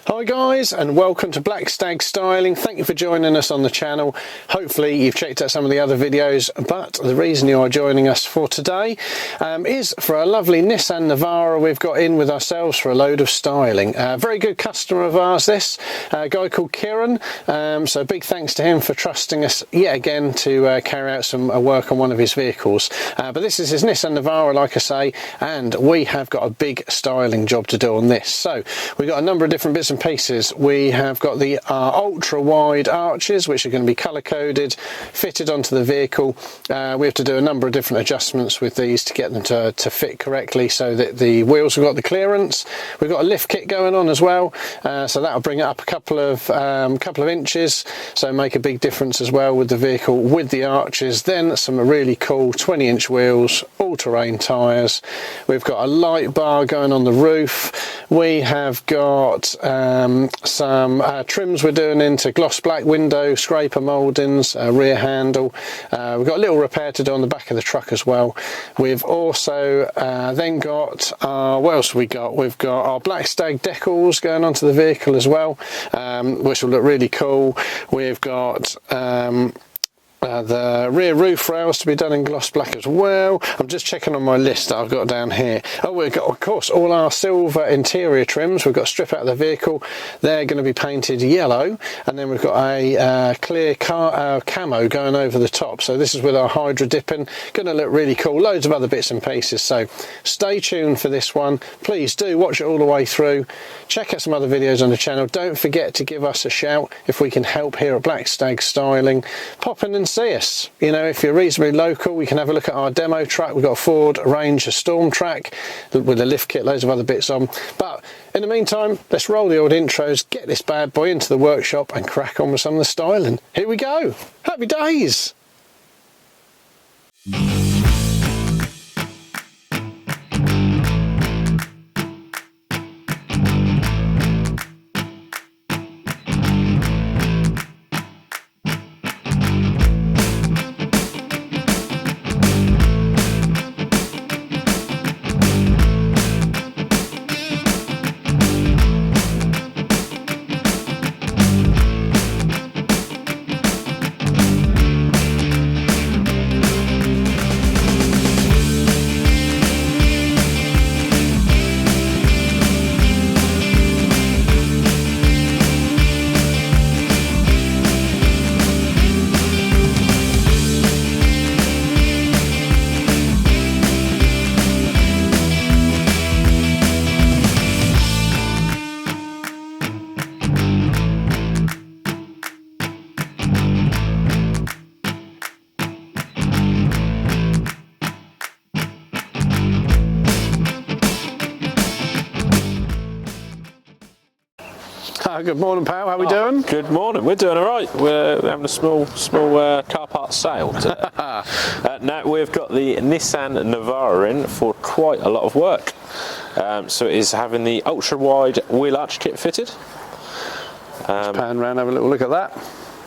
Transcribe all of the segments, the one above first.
Hi guys, and welcome to Black Stag Styling. Thank you for joining us on the channel. Hopefully you've checked out some of the other videos, but the reason you are joining us for today is for a lovely Nissan Navara we've got in with ourselves for a load of styling. Very good customer of ours this, a guy called Kieran, so big thanks to him for trusting us yet again to carry out some work on one of his vehicles. But this is his Nissan Navara, like I say, and we have got a big styling job to do on this. So we've got a number of different bits and pieces. We have got the ultra wide arches, which are going to be colour coded, fitted onto the vehicle. We have to do a number of different adjustments with these to get them to fit correctly, so that the wheels have got the clearance. We've got a lift kit going on as well, so that'll bring it up a couple of inches, so make a big difference as well with the vehicle with the arches. Then some really cool 20-inch wheels, all-terrain tyres. We've got a light bar going on the roof. We have got some trims we're doing into gloss black window scraper mouldings, rear handle. We've got a little repair to do on the back of the truck as well. We've also then got what else have we got? We've got our Black Stag decals going onto the vehicle as well, which will look really cool. We've got the rear roof rails to be done in gloss black as well. I'm just checking on my list that I've got down here. Oh, we've got, of course, all our silver interior trims. We've got a strip out of the vehicle. They're going to be painted yellow, and then we've got a clear camo going over the top. So this is with our hydro dipping. Going to look really cool. Loads of other bits and pieces. So stay tuned for this one. Please do watch it all the way through. Check out some other videos on the channel. Don't forget to give us a shout if we can help here at Black Stag Styling. Pop in and see us. You know, if you're reasonably local, we can have a look at our demo truck. We've got a Ford Ranger Storm Track with a lift kit, loads of other bits on. But in the meantime, let's roll the old intros, get this bad boy into the workshop and crack on with some of the styling. Here we go. Happy days. Good morning, pal. How we doing? Good morning. We're doing all right. We're having a small car parts sale today. Now we've got the Nissan Navara in for quite a lot of work. So it is having the ultra wide wheel arch kit fitted. Let's pan around, have a little look at that.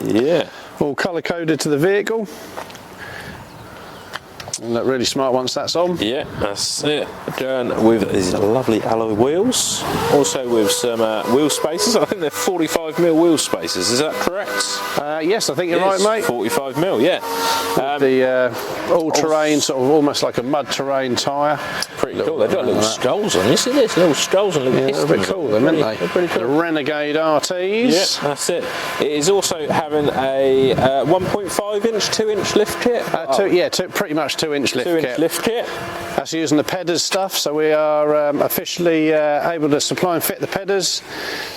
Yeah. All colour coded to the vehicle. And look really smart once that's on. Yeah, that's it. Done with these lovely alloy wheels. Also with some wheel spaces. I think they're 45mm wheel spaces. Is that correct? Yes, I think you're right, mate. 45mm, yeah. The all-terrain, sort of almost like a mud terrain tyre. Pretty cool. They've got little skulls on. You see this? Little skulls and little pistons. They're a bit cool, then, aren't they? They're pretty cool. The Renegade RTs. Yeah, that's it. It is also having a 1.5-inch, 2-inch lift kit. Pretty much 2-inch lift 2-inch kit. lift kit. That's using the Pedders stuff, so we are officially able to supply and fit the Pedders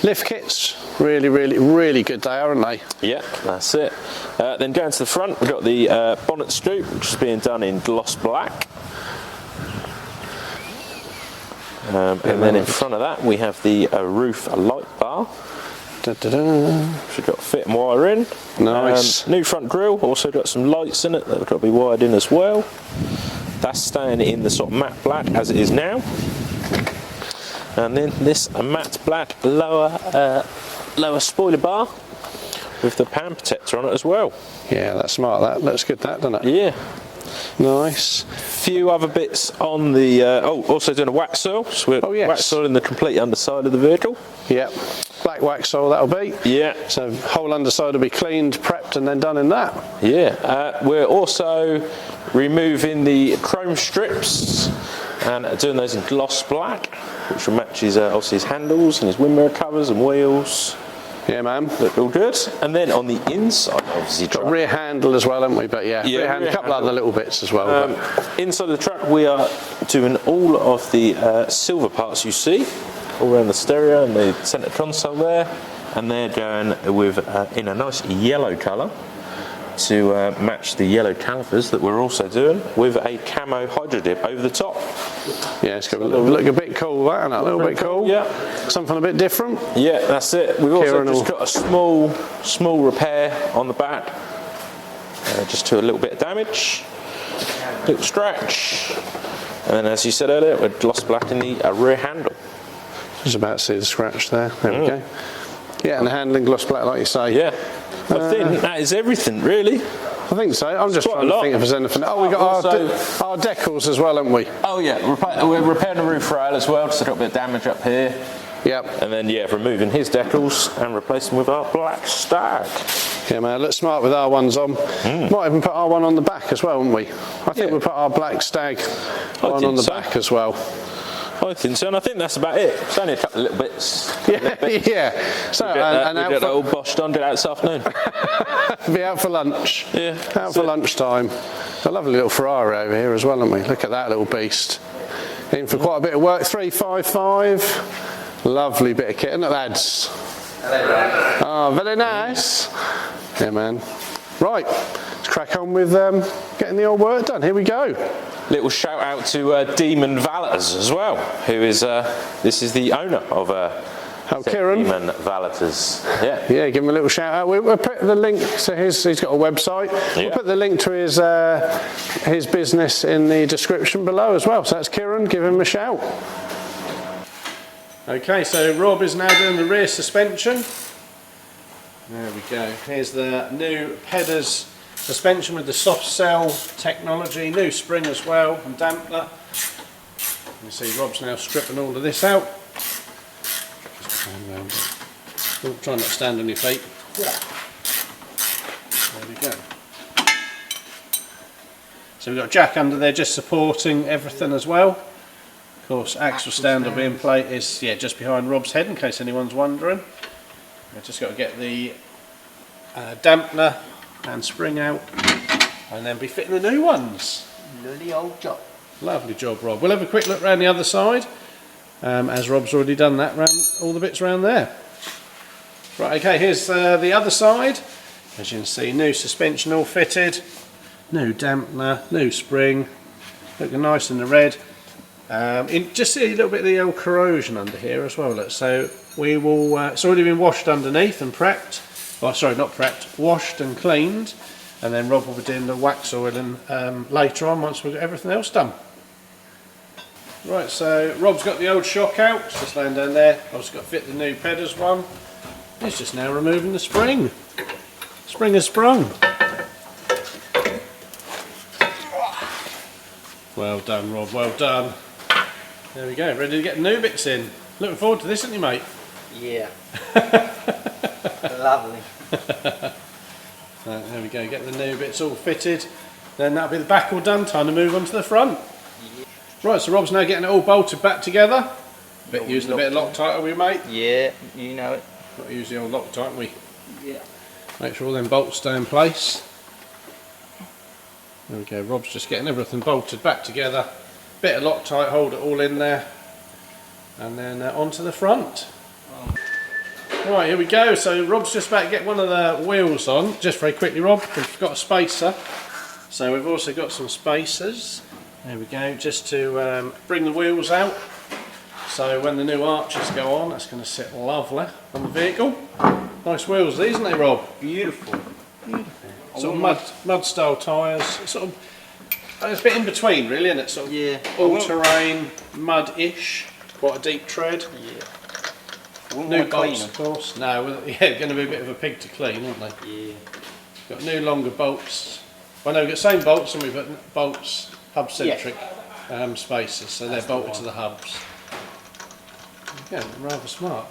lift kits. Really good they are, aren't they? Yeah, that's it. Then going to the front, we've got the bonnet scoop, which is being done in gloss black. And then in front of that, we have the roof light bar. Da, da, da. Which we've got fit and wire in. Nice. New front grille, also got some lights in it that have got to be wired in as well. That's staying in the sort of matte black as it is now. And then this matte black lower spoiler bar with the pan protector on it as well. Yeah, that's smart. That looks good, that, doesn't it? Yeah. Nice. Few other bits on the also doing a wax seal. So we're wax sealing the complete underside of the vehicle. Yep. black wax oil that'll be. Yeah. So whole underside will be cleaned, prepped and then done in that. Yeah. We're also removing the chrome strips and doing those in gloss black, which will match his, obviously his handles and his wind mirror covers and wheels. Yeah, man. Look all good. And then on the inside, obviously, got a rear handle as well, haven't we? But yeah, rear handle, a couple other little bits as well. Inside the truck, we are doing all of the silver parts you see all around the stereo and the centre console there, and they're going with in a nice yellow colour to match the yellow calipers that we're also doing with a camo hydro dip over the top. Yeah, it's going to look a bit cool, that, and a little bit cool. Yeah. Something a bit different. Yeah, that's it. We've also just got a small repair on the back, just to a little bit of damage, little scratch, and then as you said earlier, we're gloss blacking the rear handle. Just about to see the scratch there. There we go. Yeah, and the handling gloss black, like you say. Yeah. I think that is everything, really. I think so. I'm just trying to think if there's anything. Oh, we got our decals as well, haven't we? Oh yeah, we're repairing the roof rail as well, just a little bit of damage up here. Yep. And then removing his decals and replacing with our black Stag. Yeah, man, looks smart with our ones on. Might even put our one on the back as well, wouldn't we? I think we'll put our black Stag one on the back as well. I think so, and I think that's about it. It's only a couple of little bits. Yeah. So, we'll get that all boshed on, do that this afternoon. Be out for lunch. Yeah. Out for lunchtime. A lovely little Ferrari over here as well, haven't we? Look at that little beast. In for quite a bit of work. 355. Lovely bit of kit, isn't it, lads? Oh, very nice. Yeah, man. Right, let's crack on with getting the old work done. Here we go. Little shout out to Demon Valeters as well, who is this is the owner of Kieran. Demon Valeters. Yeah, give him a little shout out. We'll put the link to he's got a website. We'll put the link to his business in the description below as well. So that's Kieran. Give him a shout. Okay, so Rob is now doing the rear suspension. There we go. Here's the new Pedders suspension with the soft cell technology, new spring as well, and dampener. You see Rob's now stripping all of this out. Just try not to stand on your feet. There we go. So we've got Jack under there just supporting everything as well. Of course, axle stand will be in place, is just behind Rob's head in case anyone's wondering. I've just got to get the dampener and spring out and then be fitting the new ones. Lovely old job. Lovely job, Rob. We'll have a quick look around the other side as Rob's already done that, round all the bits around there. Right, okay, here's the other side. As you can see, new suspension all fitted, new dampener, new spring, looking nice in the red. Just see a little bit of the old corrosion under here as well. Look. So we will. It's already been washed underneath and prepped. Oh, sorry, not prepped. Washed and cleaned, and then Rob will be doing the wax oiling later on once we've got everything else done. Right, so Rob's got the old shock out. It's just laying down there. I've got to fit the new Pedders one. He's just now removing the spring. Spring has sprung. Well done, Rob. Well done. There we go, ready to get the new bits in. Looking forward to this, aren't you, mate? Yeah. Lovely. Right, there we go, get the new bits all fitted. Then that'll be the back all done, time to move on to the front. Yeah. Right, so Rob's now getting it all bolted back together. Using a bit of Loctite, are we, mate? Yeah, you know it. Got to use the old Loctite, haven't we? Yeah. Make sure all them bolts stay in place. There we go, Rob's just getting everything bolted back together. Bit of Loctite, hold it all in there. And then onto the front. Right, here we go. So Rob's just about to get one of the wheels on. Just very quickly, Rob, we've got a spacer. So we've also got some spacers. There we go, just to bring the wheels out. So when the new arches go on, that's going to sit lovely on the vehicle. Nice wheels these, aren't they, Rob? Beautiful. Beautiful. Sort of mud style tyres. Sort of, it's a bit in between, really, isn't it? Sort of all terrain, mud-ish. Quite a deep tread. Yeah. New bolts, of course. No, yeah, going to be a bit of a pig to clean, aren't they? Yeah. Got new longer bolts. Well, no, we've got the same bolts, and we've got bolts, hub-centric spacers, so they're bolted to the hubs. Yeah, rather smart.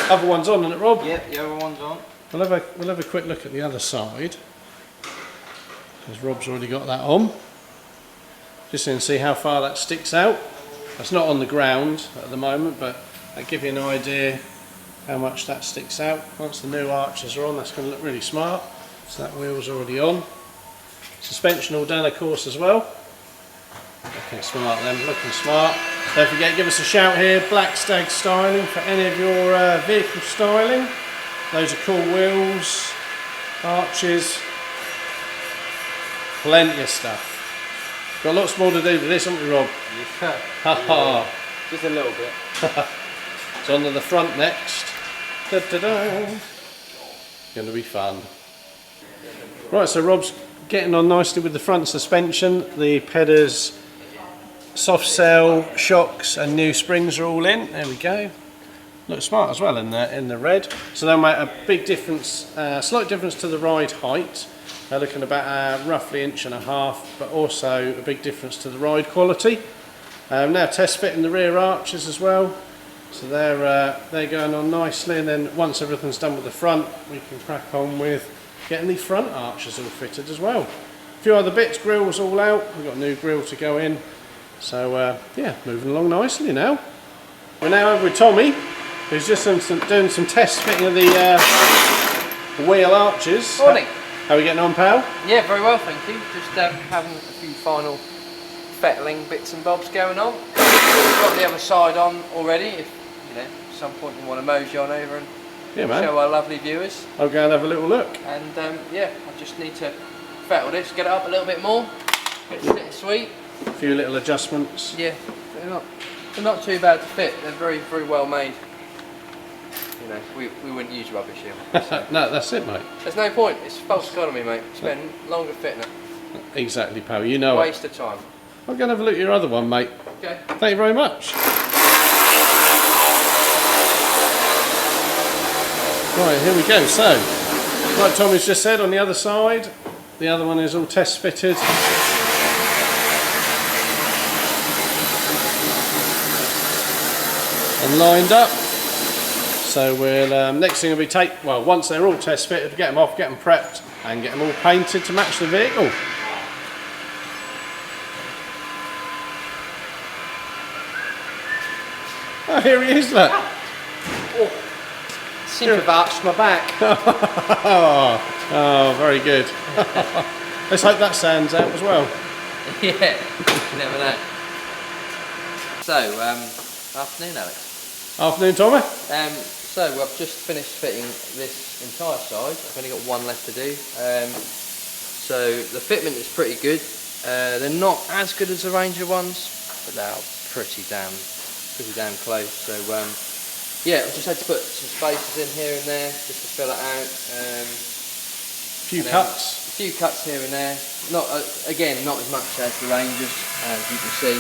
Other one's on, isn't it, Rob? Yep, the other one's on. We'll have a quick look at the other side, because Rob's already got that on. Just so you can see how far that sticks out. That's not on the ground at the moment, but that'll give you an idea how much that sticks out. Once the new arches are on, that's going to look really smart. So that wheel's already on. Suspension all done, of course, as well. Looking smart then, looking smart. Don't forget, give us a shout here, Black Stag Styling, for any of your vehicle styling. Those are cool wheels, arches, plenty of stuff. Got lots more to do with this, haven't we, Rob? Yeah. Ha Just a little bit. It's on to the front next. Da da da. Going to be fun. Right, so Rob's getting on nicely with the front suspension. The Pedders soft cell shocks and new springs are all in. There we go. Looks smart as well in the red. So they'll make a big difference, slight difference to the ride height. They're looking about roughly 1.5 inches, but also a big difference to the ride quality. Now test fitting the rear arches as well. So they're going on nicely, and then once everything's done with the front, we can crack on with getting the front arches all fitted as well. A few other bits, grill's all out. We've got a new grill to go in. So yeah, moving along nicely now. We're now over with Tommy, who's just doing some test fitting of the wheel arches. Morning. How are we getting on, pal? Yeah, very well, thank you. Just having a few final fettling bits and bobs going on. We've got the other side on already. If at some point you want to mosey on over and show our lovely viewers. I'll go and have a little look. And yeah, I just need to fettle this, get it up a little bit more. Get it sitting sweet. A few little adjustments. Yeah, they're not too bad to fit. They're very, very well made. We wouldn't use rubbish here. So. No, that's it, mate. There's no point. It's false economy, mate. Spend longer fitting it. Exactly, pal. You know Waste of time. I'll go and have a look at your other one, mate. Okay. Thank you very much. Right, here we go. So, like Tommy's just said, on the other side, the other one is all test fitted. And lined up. So we'll next thing will be once they're all test fitted, get them off, get them prepped, and get them all painted to match the vehicle. Oh, here he is, look. Seems to have arched my back. Oh, very good. Let's hope that stands out as well. Yeah, you never know. So, afternoon, Alex. Afternoon, Tommy. So I've just finished fitting this entire side. I've only got one left to do. So the fitment is pretty good. They're not as good as the Ranger ones, but they are pretty damn close. So yeah, I've just had to put some spaces in here and there just to fill it out. A few cuts. A few cuts here and there. Not again, not as much as the Rangers, as you can see.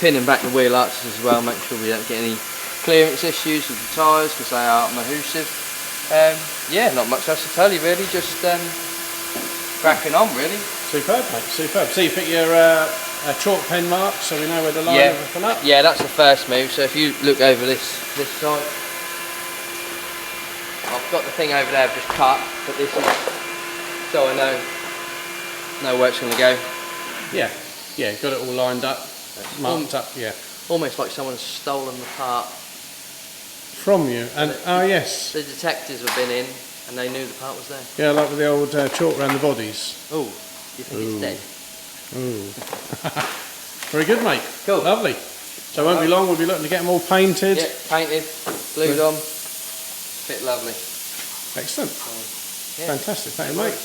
Pinning back the wheel arches as well. Make sure we don't get any clearance issues with the tyres because they are adhesive. Yeah, not much else to tell you really. Just cracking on really. Superb, mate. Superb. So you put your chalk pen mark so we know where to line everything up. Yeah, that's the first move. So if you look over this side, I've got the thing over there I've just cut, but this is so I know where it's going to go. Yeah, got it all lined up, marked up. Yeah. Almost like someone's stolen the part from you. And yes, the detectives have been in and they knew the part was there. Yeah, like with the old chalk around the bodies. Oh, you think it's dead? Ooh. Very good, mate. Cool. Lovely. So it won't be long, we'll be looking to get them all painted. Yeah, painted, glued on. Fit lovely. Excellent. Yeah. Fantastic, thank you, mate.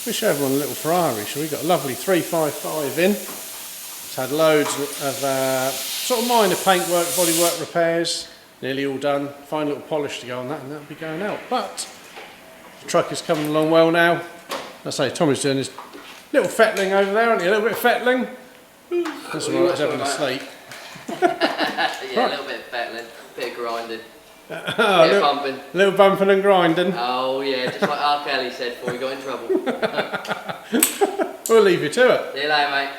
We show everyone a little Ferrari, so we've got a lovely 355 in. It's had loads of sort of minor paintwork, bodywork repairs, nearly all done. Fine little polish to go on that, and that'll be going out. But the truck is coming along well now. I say, Tommy's doing his little fettling over there, aren't you? A little bit of fettling. That's all right, he's having a sleep. Yeah, a little bit of fettling, a bit of grinding. Bit of bumping. A little bumping and grinding. Oh yeah, just like R. Kelly said before we got in trouble. We'll leave you to it. See you later, mate.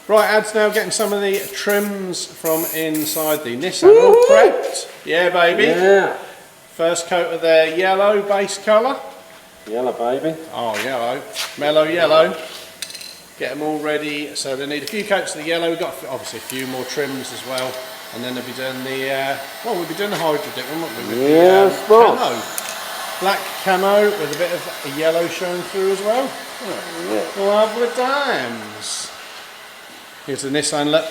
Right, Ad's now getting some of the trims from inside the Nissan all prepped. Yeah, baby. Yeah. First coat of their yellow base colour. Yellow, baby. Oh, yellow. Mellow yellow. Get them all ready. So they need a few coats of the yellow. We've got obviously a few more trims as well. And then they'll be doing the, we'll be doing the hydro dip, won't we? With Yes, the, boss. camo. Black camo with a bit of yellow showing through as well. Lovely times. Here's the Nissan look.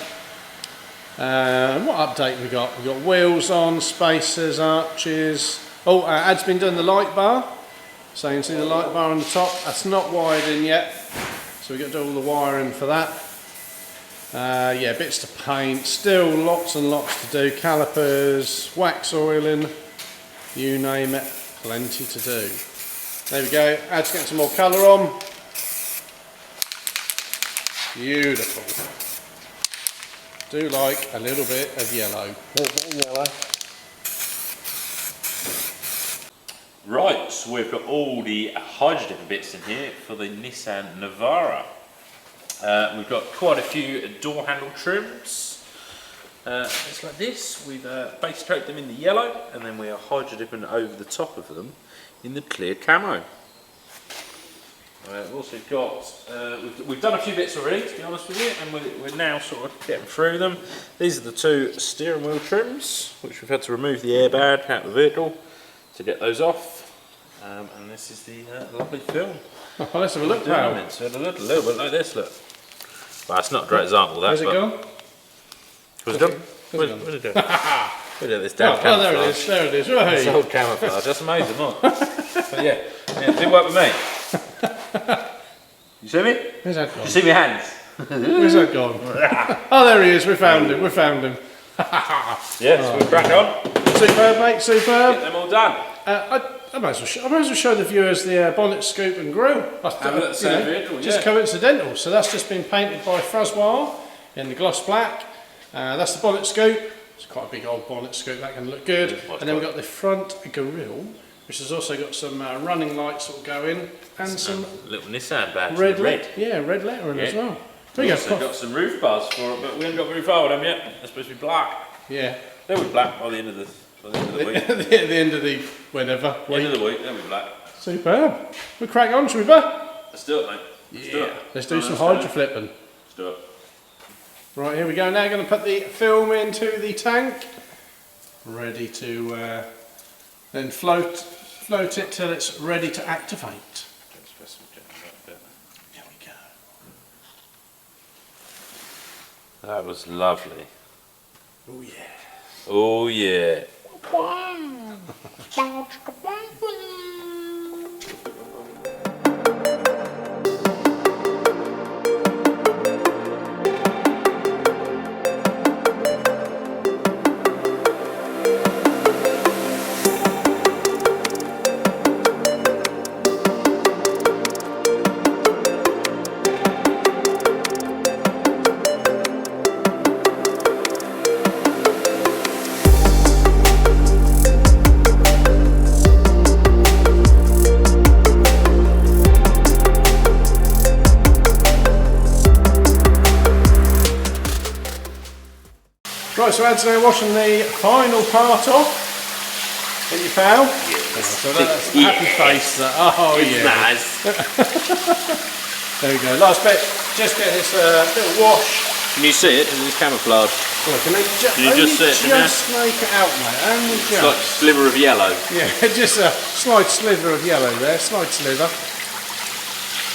What update we got? We've got wheels on, spacers, arches. Oh, Ad's been doing the light bar. So you can see the light bar on the top. That's not wired in yet. So we've got to do all the wiring for that. Yeah, bits to paint. Still lots and lots to do. Calipers, wax oiling, you name it. Plenty to do. There we go. Ad's getting some more colour on. Beautiful. Do like a little bit of yellow. Right, so we've got all the hydrogen bits in here for the Nissan Navara. We've got quite a few door handle trims. It's like this. We've base coated them in the yellow, and then we are hydro dipping over the top of them in the clear camo. We've also got, we've done a few bits already, to be honest with you, and we're now sort of getting through them. These are the two steering wheel trims, which we've had to remove the airbag out of the vehicle to get those off. And this is the lovely film. Oh, let's have a look, pal. So a little bit like this, look. Well, it's not a great example of that. Where's it gone? Where's it gone? Where's it gone? Look at this damn camouflage. there it is, there it is. Right. It's old camouflage, that's amazing, look. But yeah, it didn't work with me. You see me? Where's that gone? You see my hands? Where's that gone? Oh, there he is. We found him. We found him. Yeah, so we'll crack on. Superb, mate. Superb. Get them all done. I might as well show the viewers the bonnet scoop and grille. Just coincidental. So that's just been painted by Fraswell in the gloss black. That's the bonnet scoop. It's quite a big old bonnet scoop. That can look good. And then we've got the front grille, which has also got some running lights that will go in, and some little Nissan badge. red. Yeah, red lettering as well. We've also got some roof bars for it, but we haven't got roof bar on them yet. They're supposed to be black. Yeah. They'll be black by the end of the week. At the end of the whenever. End of the week, they'll be black. Superb. We'll crack on, shall we, bud? Let's do it, mate. Let's do some hydro flipping. Let's do it. Right, here we go. Now going to put the film into the tank. Ready to then float it till it's ready to activate. Here we go. That was lovely. Oh yeah. Oh yeah. Right, so Ad's now washing the final part off. Get your pal? Yes. So that's a happy face. Oh It's yeah. nice. There we go. Last bit. Just get this little wash. Can you see it? It's camouflage. Look, and then Can you just see it from there? Just make it out, mate. Only It's like a sliver of yellow. Yeah, just a slight slither of yellow there, slight slither.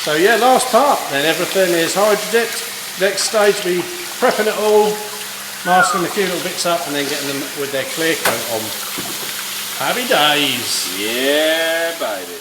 So yeah, last part. Then everything is hydro dipped. Next stage, we prepping it all, masking a few little bits up, and then getting them with their clear coat on. Happy days. Yeah, baby.